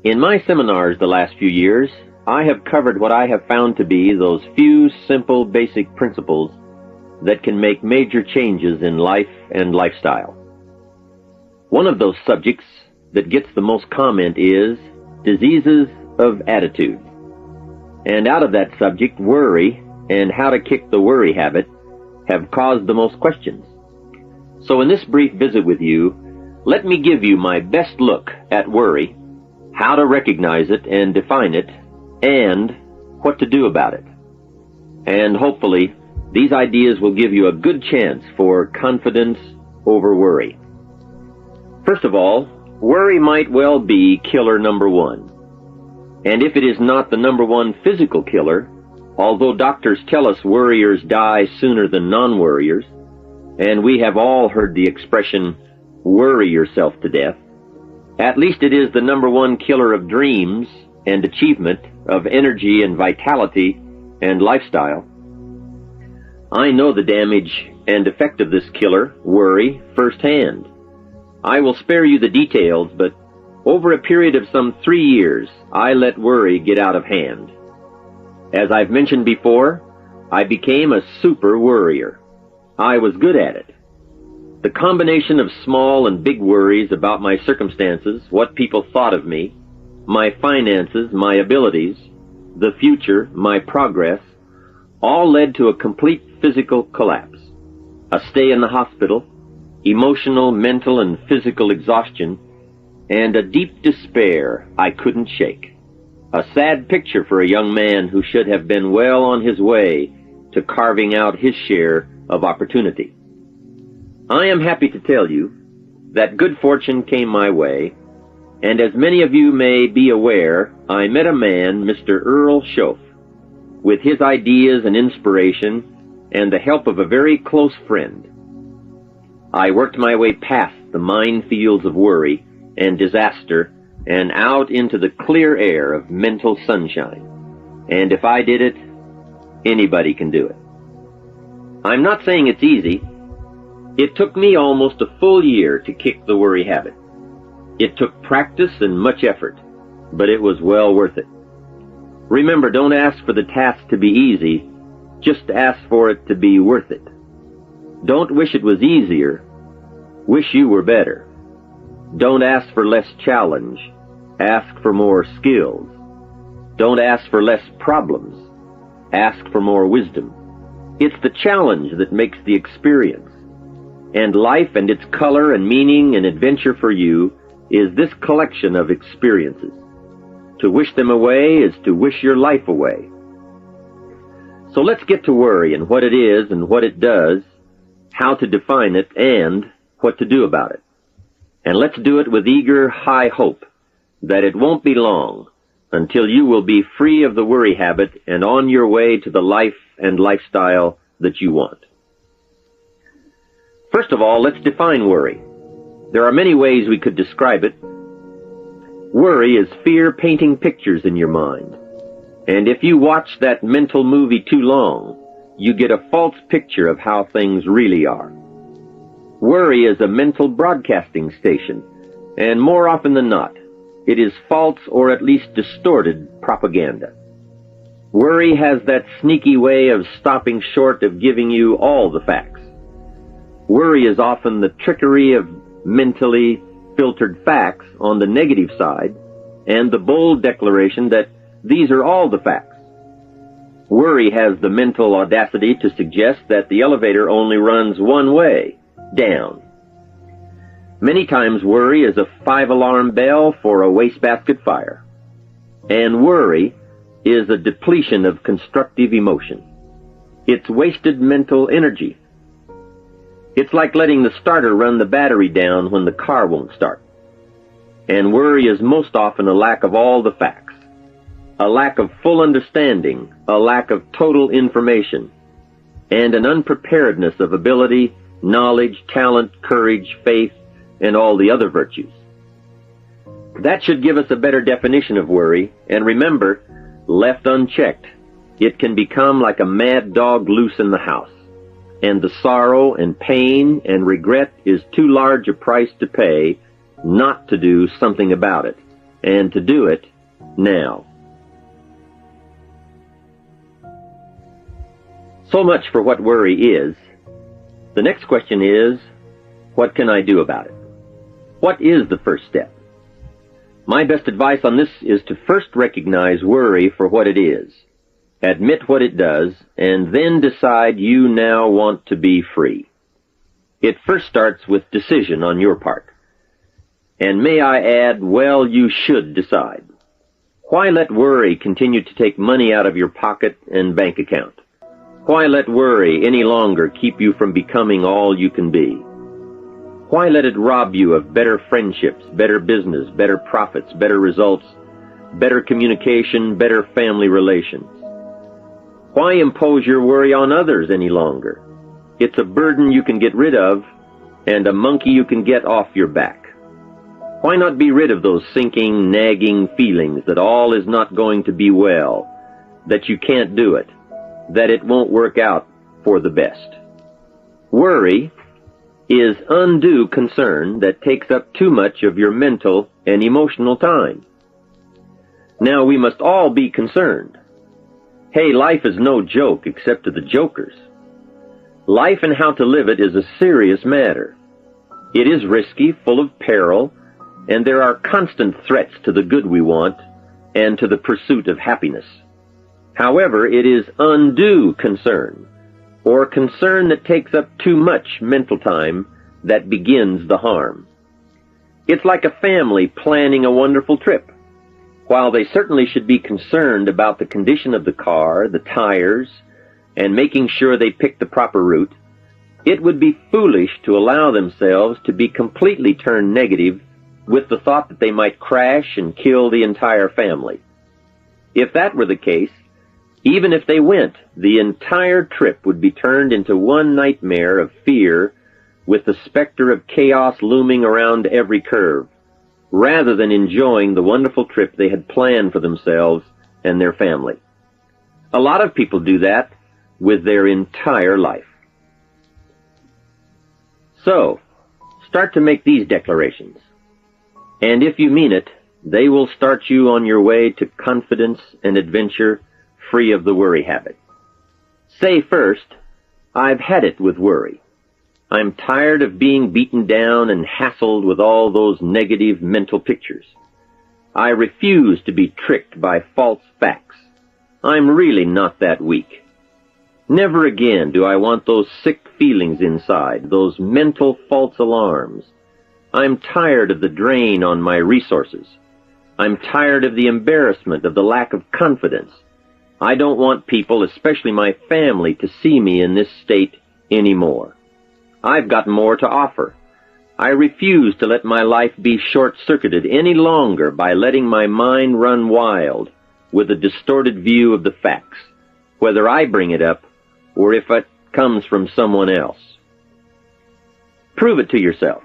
In my seminars the last few years, I have covered what I have found to be those few simple basic principles that can make major changes in life and lifestyle. One of those subjects that gets the most comment is diseases of attitude. And out of that subject, worry and how to kick the worry habit have caused the most questions. So in this brief visit with you, let me give you my best look at worry, how to recognize it and define it, and what to do about it. And hopefully, these ideas will give you a good chance for confidence over worry. First of all, worry might well be killer number one. And if it is not the number one physical killer, although doctors tell us worriers die sooner than non-worriers, and we have all heard the expression, worry yourself to death, at least it is the number one killer of dreams and achievement, of energy and vitality and lifestyle. I know the damage and effect of this killer, worry, firsthand. I will spare you the details, but over a period of some 3 years, I let worry get out of hand. As I've mentioned before, I became a super worrier. I was good at it. The combination of small and big worries about my circumstances, what people thought of me, my finances, my abilities, the future, my progress, all led to a complete physical collapse. A stay in the hospital, emotional, mental, and physical exhaustion, and a deep despair I couldn't shake. A sad picture for a young man who should have been well on his way to carving out his share of opportunity. I am happy to tell you that good fortune came my way, and as many of you may be aware, I met a man, Mr. Earl Schoaf, with his ideas and inspiration and the help of a very close friend. I worked my way past the minefields of worry and disaster and out into the clear air of mental sunshine. And if I did it, anybody can do it. I'm not saying it's easy. It took me almost a full year to kick the worry habit. It took practice and much effort, but it was well worth it. Remember, don't ask for the task to be easy, just ask for it to be worth it. Don't wish it was easier, wish you were better. Don't ask for less challenge, ask for more skills. Don't ask for less problems, ask for more wisdom. It's the challenge that makes the experience. And life and its color and meaning and adventure for you is this collection of experiences. To wish them away is to wish your life away. So let's get to worry and what it is and what it does, how to define it, and what to do about it. And let's do it with eager, high hope that it won't be long until you will be free of the worry habit and on your way to the life and lifestyle that you want. First of all, let's define worry. There are many ways we could describe it. Worry is fear painting pictures in your mind. And if you watch that mental movie too long, you get a false picture of how things really are. Worry is a mental broadcasting station, and more often than not, it is false or at least distorted propaganda. Worry has that sneaky way of stopping short of giving you all the facts. Worry is often the trickery of mentally filtered facts on the negative side and the bold declaration that these are all the facts. Worry has the mental audacity to suggest that the elevator only runs one way, down. Many times worry is a 5-alarm bell for a wastebasket fire. And worry is a depletion of constructive emotion. It's wasted mental energy. It's like letting the starter run the battery down when the car won't start. And worry is most often a lack of all the facts, a lack of full understanding, a lack of total information, and an unpreparedness of ability, knowledge, talent, courage, faith, and all the other virtues. That should give us a better definition of worry, and remember, left unchecked, it can become like a mad dog loose in the house, and the sorrow and pain and regret is too large a price to pay not to do something about it, and to do it now. So much for what worry is. The next question is, what can I do about it? What is the first step? My best advice on this is to first recognize worry for what it is, admit what it does, and then decide you now want to be free. It first starts with decision on your part. And may I add, well, you should decide. Why let worry continue to take money out of your pocket and bank account? Why let worry any longer keep you from becoming all you can be? Why let it rob you of better friendships, better business, better profits, better results, better communication, better family relations? Why impose your worry on others any longer? It's a burden you can get rid of and a monkey you can get off your back. Why not be rid of those sinking, nagging feelings that all is not going to be well, that you can't do it, that it won't work out for the best? Worry is undue concern that takes up too much of your mental and emotional time. Now, we must all be concerned. Hey, life is no joke except to the jokers. Life and how to live it is a serious matter. It is risky, full of peril, and there are constant threats to the good we want and to the pursuit of happiness. However, it is undue concern, or concern that takes up too much mental time, that begins the harm. It's like a family planning a wonderful trip. While they certainly should be concerned about the condition of the car, the tires, and making sure they pick the proper route, it would be foolish to allow themselves to be completely turned negative with the thought that they might crash and kill the entire family. If that were the case, even if they went, the entire trip would be turned into one nightmare of fear with the specter of chaos looming around every curve, rather than enjoying the wonderful trip they had planned for themselves and their family. A lot of people do that with their entire life. So, start to make these declarations. And if you mean it, they will start you on your way to confidence and adventure, free of the worry habit. Say first, I've had it with worry. I'm tired of being beaten down and hassled with all those negative mental pictures. I refuse to be tricked by false facts. I'm really not that weak. Never again do I want those sick feelings inside, those mental false alarms. I'm tired of the drain on my resources. I'm tired of the embarrassment of the lack of confidence. I don't want people, especially my family, to see me in this state anymore. I've got more to offer. I refuse to let my life be short-circuited any longer by letting my mind run wild with a distorted view of the facts, whether I bring it up or if it comes from someone else. Prove it to yourself.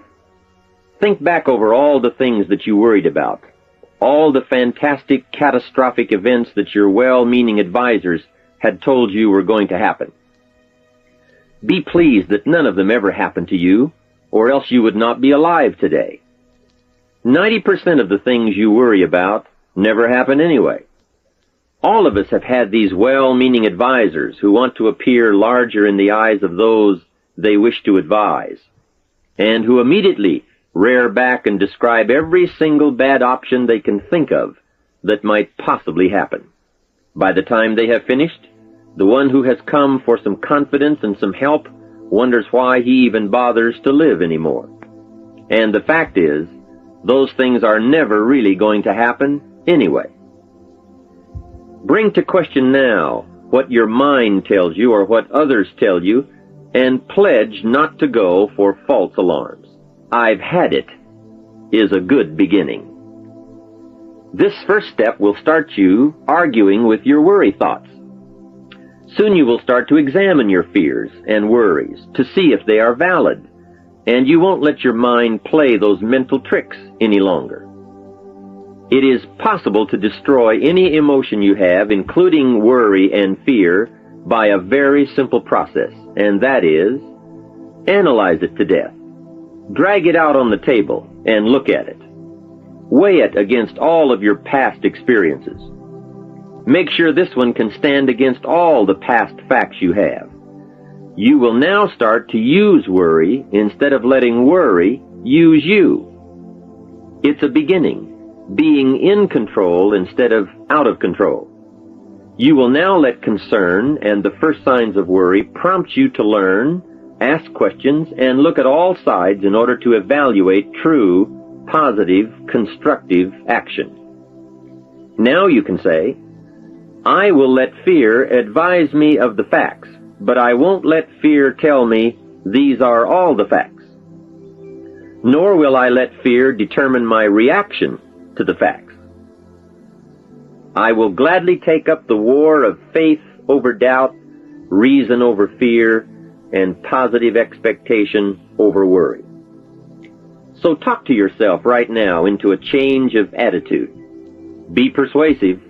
Think back over all the things that you worried about, all the fantastic, catastrophic events that your well-meaning advisors had told you were going to happen. Be pleased that none of them ever happened to you, or else you would not be alive today. 90% of the things you worry about never happen anyway. All of us have had these well-meaning advisors who want to appear larger in the eyes of those they wish to advise, and who immediately rear back and describe every single bad option they can think of that might possibly happen. By the time they have finished, the one who has come for some confidence and some help wonders why he even bothers to live anymore. And the fact is, those things are never really going to happen anyway. Bring to question now what your mind tells you or what others tell you, and pledge not to go for false alarms. I've had it is a good beginning. This first step will start you arguing with your worry thoughts. Soon you will start to examine your fears and worries to see if they are valid, and you won't let your mind play those mental tricks any longer. It is possible to destroy any emotion you have, including worry and fear, by a very simple process, and that is, analyze it to death. Drag it out on the table and look at it. Weigh it against all of your past experiences. Make sure this one can stand against all the past facts you have. You will now start to use worry instead of letting worry use you. It's a beginning, being in control instead of out of control. You will now let concern and the first signs of worry prompt you to learn, ask questions, and look at all sides in order to evaluate true, positive, constructive action. Now you can say, I will let fear advise me of the facts, but I won't let fear tell me these are all the facts. Nor will I let fear determine my reaction to the facts. I will gladly take up the war of faith over doubt, reason over fear, and positive expectation over worry. So talk to yourself right now into a change of attitude. Be persuasive.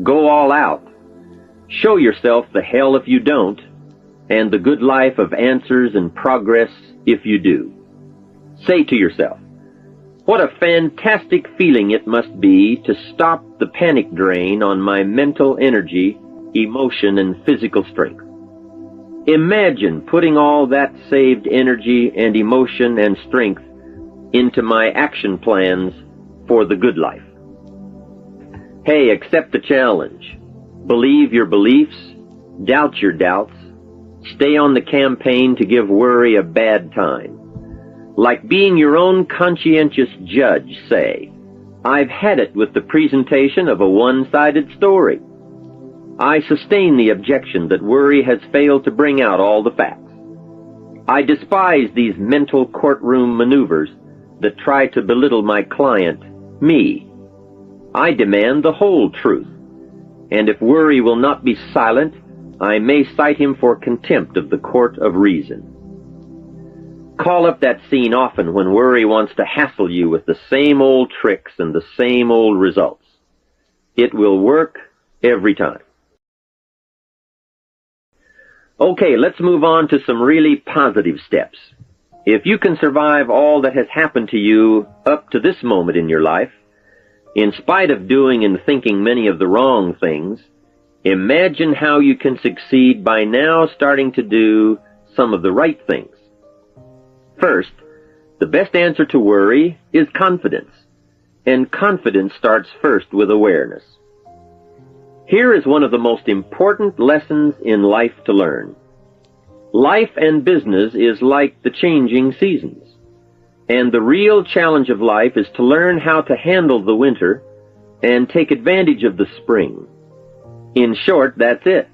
Go all out. Show yourself the hell if you don't, and the good life of answers and progress if you do. Say to yourself, what a fantastic feeling it must be to stop the panic drain on my mental energy, emotion, and physical strength. Imagine putting all that saved energy and emotion and strength into my action plans for the good life. Hey, accept the challenge. Believe your beliefs, doubt your doubts, stay on the campaign to give worry a bad time. Like being your own conscientious judge, say, I've had it with the presentation of a one-sided story. I sustain the objection that worry has failed to bring out all the facts. I despise these mental courtroom maneuvers that try to belittle my client, me. I demand the whole truth, and if worry will not be silent, I may cite him for contempt of the court of reason. Call up that scene often when worry wants to hassle you with the same old tricks and the same old results. It will work every time. Okay, let's move on to some really positive steps. If you can survive all that has happened to you up to this moment in your life, in spite of doing and thinking many of the wrong things, imagine how you can succeed by now starting to do some of the right things. First, the best answer to worry is confidence, and confidence starts first with awareness. Here is one of the most important lessons in life to learn. Life and business is like the changing seasons, and the real challenge of life is to learn how to handle the winter and take advantage of the spring. In short, that's it.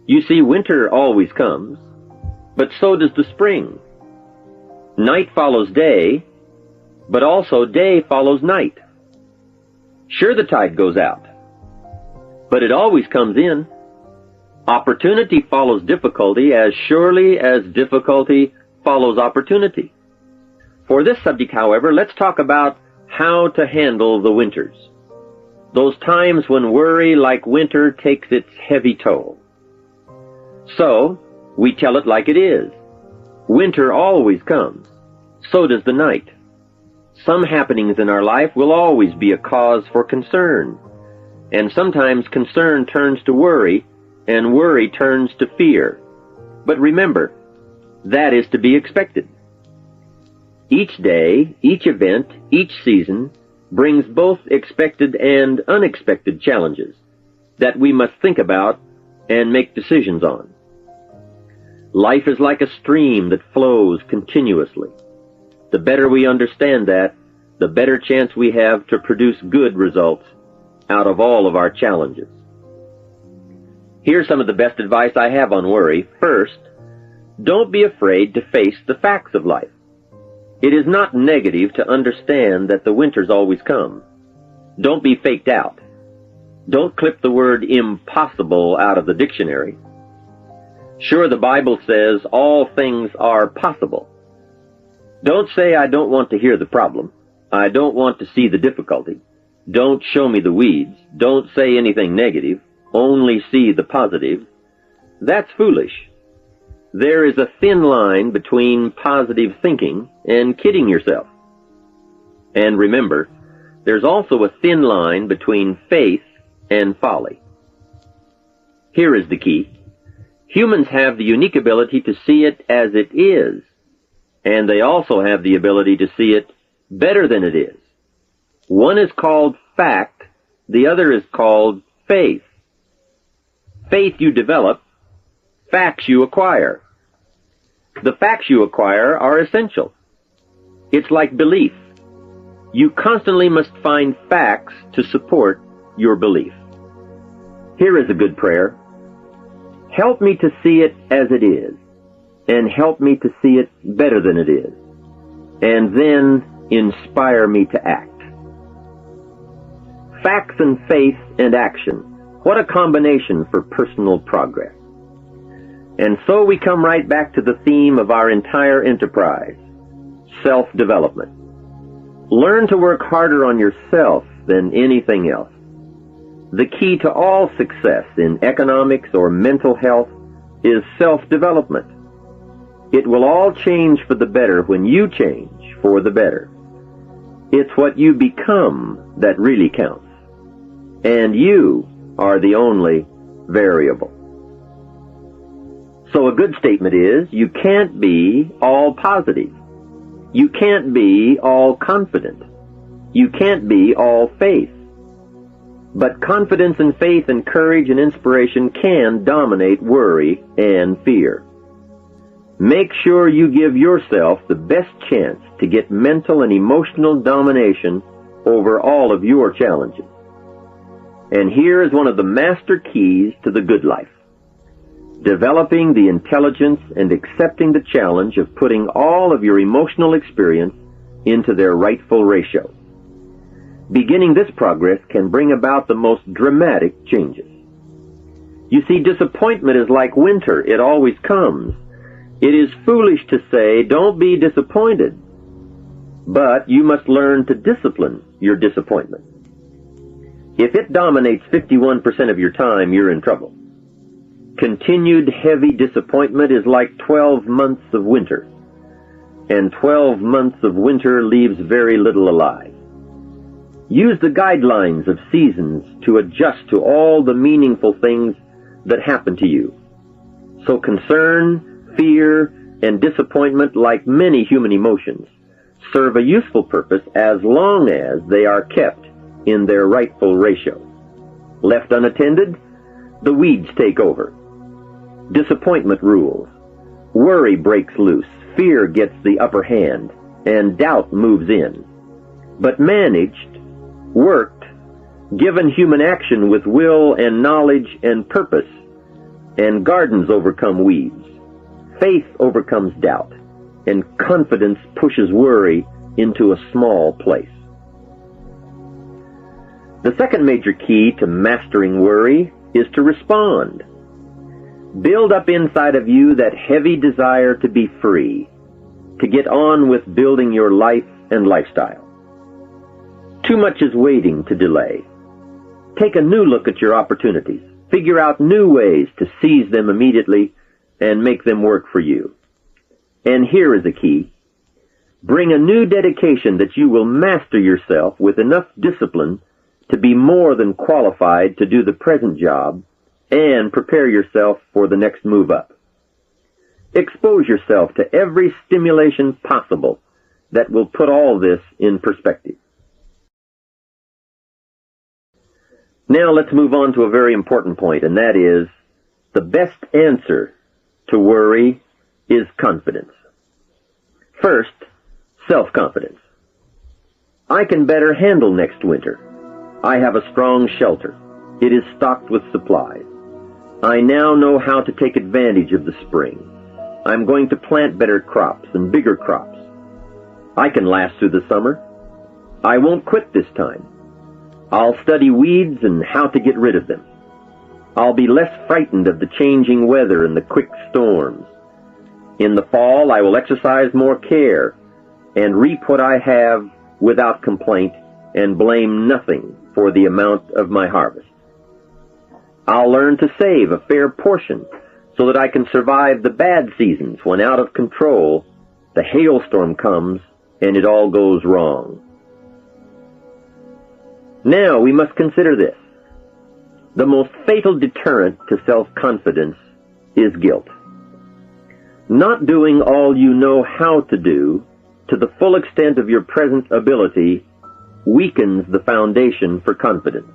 You see, winter always comes, but so does the spring. Night follows day, but also day follows night. Sure, the tide goes out, but it always comes in. Opportunity follows difficulty as surely as difficulty follows opportunity. For this subject, however, let's talk about how to handle the winters. Those times when worry, like winter, takes its heavy toll. So, we tell it like it is. Winter always comes. So does the night. Some happenings in our life will always be a cause for concern. And sometimes concern turns to worry, and worry turns to fear. But remember, that is to be expected. Each day, each event, each season brings both expected and unexpected challenges that we must think about and make decisions on. Life is like a stream that flows continuously. The better we understand that, the better chance we have to produce good results out of all of our challenges. Here's some of the best advice I have on worry. First, don't be afraid to face the facts of life. It is not negative to understand that the winters always come. Don't be faked out. Don't clip the word impossible out of the dictionary. Sure, the Bible says all things are possible. Don't say, I don't want to hear the problem. I don't want to see the difficulty. Don't show me the weeds. Don't say anything negative. Only see the positive. That's foolish. There is a thin line between positive thinking and kidding yourself. And remember, there's also a thin line between faith and folly. Here is the key. Humans have the unique ability to see it as it is, and they also have the ability to see it better than it is. One is called fact, the other is called faith. Faith you develop, facts you acquire. The facts you acquire are essential. It's like belief. You constantly must find facts to support your belief. Here is a good prayer. Help me to see it as it is, and help me to see it better than it is, and then inspire me to act. Facts and faith and action. What a combination for personal progress. And so we come right back to the theme of our entire enterprise, self-development. Learn to work harder on yourself than anything else. The key to all success in economics or mental health is self-development. It will all change for the better when you change for the better. It's what you become that really counts. And you are the only variable. So a good statement is, you can't be all positive. You can't be all confident. You can't be all faith. But confidence and faith and courage and inspiration can dominate worry and fear. Make sure you give yourself the best chance to get mental and emotional domination over all of your challenges. And here is one of the master keys to the good life. Developing the intelligence and accepting the challenge of putting all of your emotional experience into their rightful ratio. Beginning this progress can bring about the most dramatic changes. You see, disappointment is like winter. It always comes. It is foolish to say, don't be disappointed. But you must learn to discipline your disappointment. If it dominates 51% of your time, you're in trouble. Continued heavy disappointment is like 12 months of winter. And 12 months of winter leaves very little alive. Use the guidelines of seasons to adjust to all the meaningful things that happen to you. So concern, fear, and disappointment, like many human emotions, serve a useful purpose as long as they are kept in their rightful ratio. Left unattended, the weeds take over. Disappointment rules. Worry breaks loose. Fear gets the upper hand, and doubt moves in. But managed, worked, given human action with will and knowledge and purpose, and gardens overcome weeds. Faith overcomes doubt, and confidence pushes worry into a small place. The second major key to mastering worry is to respond. Build up inside of you that heavy desire to be free, to get on with building your life and lifestyle. Too much is waiting to delay. Take a new look at your opportunities. Figure out new ways to seize them immediately and make them work for you. And here is a key. Bring a new dedication that you will master yourself with enough discipline to be more than qualified to do the present job and prepare yourself for the next move up. Expose yourself to every stimulation possible that will put all this in perspective. Now let's move on to a very important point, and that is, the best answer to worry is confidence. First, self-confidence. I can better handle next winter. I have a strong shelter. It is stocked with supplies. I now know how to take advantage of the spring. I'm going to plant better crops and bigger crops. I can last through the summer. I won't quit this time. I'll study weeds and how to get rid of them. I'll be less frightened of the changing weather and the quick storms. In the fall, I will exercise more care and reap what I have without complaint and blame nothing for the amount of my harvest. I'll learn to save a fair portion so that I can survive the bad seasons when out of control the hailstorm comes and it all goes wrong. Now we must consider this. The most fatal deterrent to self-confidence is guilt. Not doing all you know how to do to the full extent of your present ability weakens the foundation for confidence.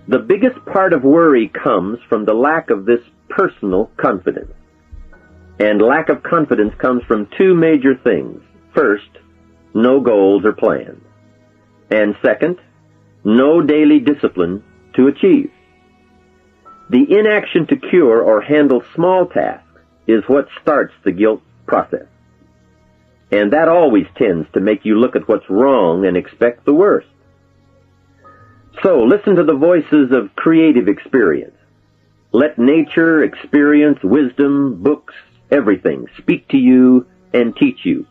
The biggest part of worry comes from the lack of this personal confidence. And lack of confidence comes from two major things. First, no goals or plans. And second, no daily discipline to achieve. The inaction to cure or handle small tasks is what starts the guilt process. And that always tends to make you look at what's wrong and expect the worst. So listen to the voices of creative experience. Let nature, experience, wisdom, books, everything speak to you and teach you.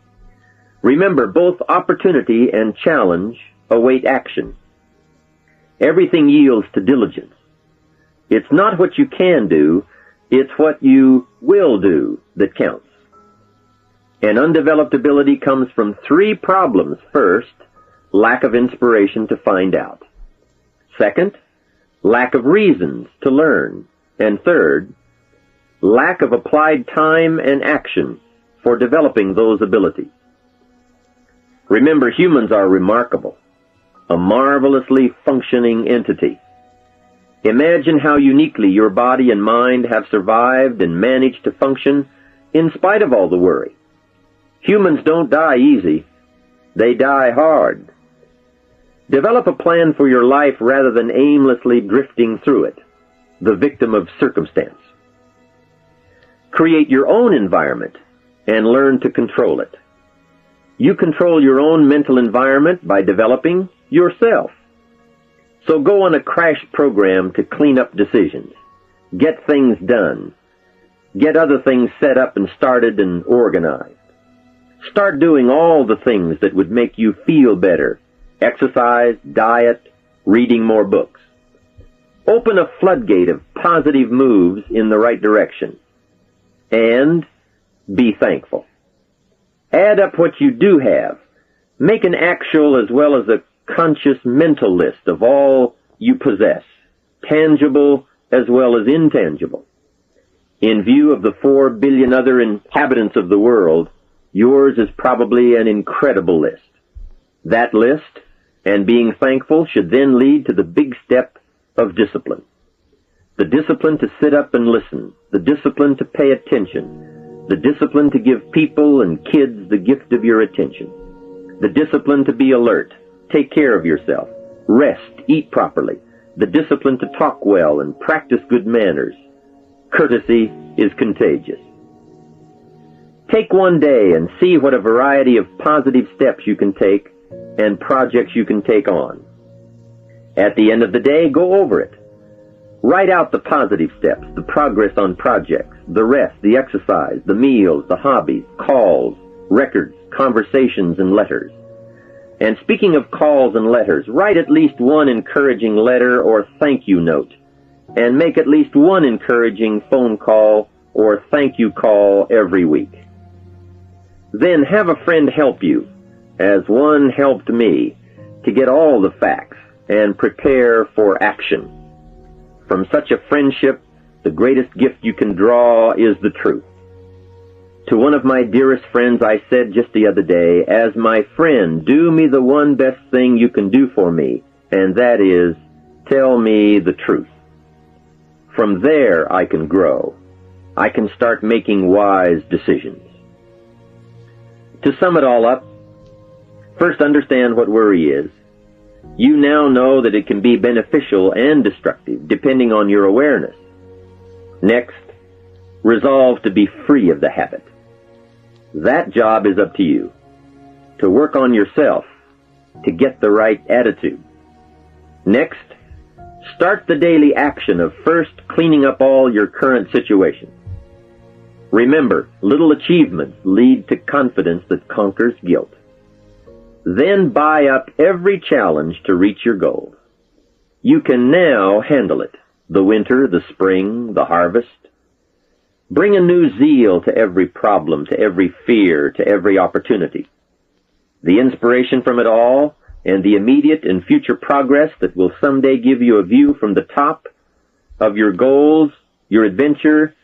Remember, both opportunity and challenge await action. Everything yields to diligence. It's not what you can do, it's what you will do that counts. An undeveloped ability comes from three problems. First, lack of inspiration to find out. Second, lack of reasons to learn. And third, lack of applied time and action for developing those abilities. Remember, humans are remarkable, a marvelously functioning entity. Imagine how uniquely your body and mind have survived and managed to function in spite of all the worry. Humans don't die easy. They die hard. Develop a plan for your life rather than aimlessly drifting through it, the victim of circumstance. Create your own environment and learn to control it. You control your own mental environment by developing yourself. So go on a crash program to clean up decisions. Get things done. Get other things set up and started and organized. Start doing all the things that would make you feel better. Exercise, diet, reading more books. Open a floodgate of positive moves in the right direction. And be thankful. Add up what you do have. Make an actual as well as a conscious mental list of all you possess, tangible as well as intangible. In view of the 4 billion other inhabitants of the world, yours is probably an incredible list. That list, and being thankful, should then lead to the big step of discipline. The discipline to sit up and listen, the discipline to pay attention, the discipline to give people and kids the gift of your attention, the discipline to be alert, take care of yourself, rest, eat properly, the discipline to talk well and practice good manners. Courtesy is contagious. Take one day and see what a variety of positive steps you can take and projects you can take on. At the end of the day, go over it. Write out the positive steps, the progress on projects, the rest, the exercise, the meals, the hobbies, calls, records, conversations, and letters. And speaking of calls and letters, write at least one encouraging letter or thank you note, and make at least one encouraging phone call or thank you call every week. Then have a friend help you, as one helped me, to get all the facts and prepare for action. From such a friendship, the greatest gift you can draw is the truth. To one of my dearest friends I said just the other day, as my friend, do me the one best thing you can do for me, and that is, tell me the truth. From there I can grow. I can start making wise decisions. To sum it all up, first understand what worry is. You now know that it can be beneficial and destructive, depending on your awareness. Next, resolve to be free of the habit. That job is up to you. To work on yourself, to get the right attitude. Next, start the daily action of first cleaning up all your current situations. Remember, little achievements lead to confidence that conquers guilt. Then buy up every challenge to reach your goals. You can now handle it. The winter, the spring, the harvest. Bring a new zeal to every problem, to every fear, to every opportunity. The inspiration from it all and the immediate and future progress that will someday give you a view from the top of your goals, your adventure,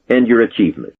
and your achievement.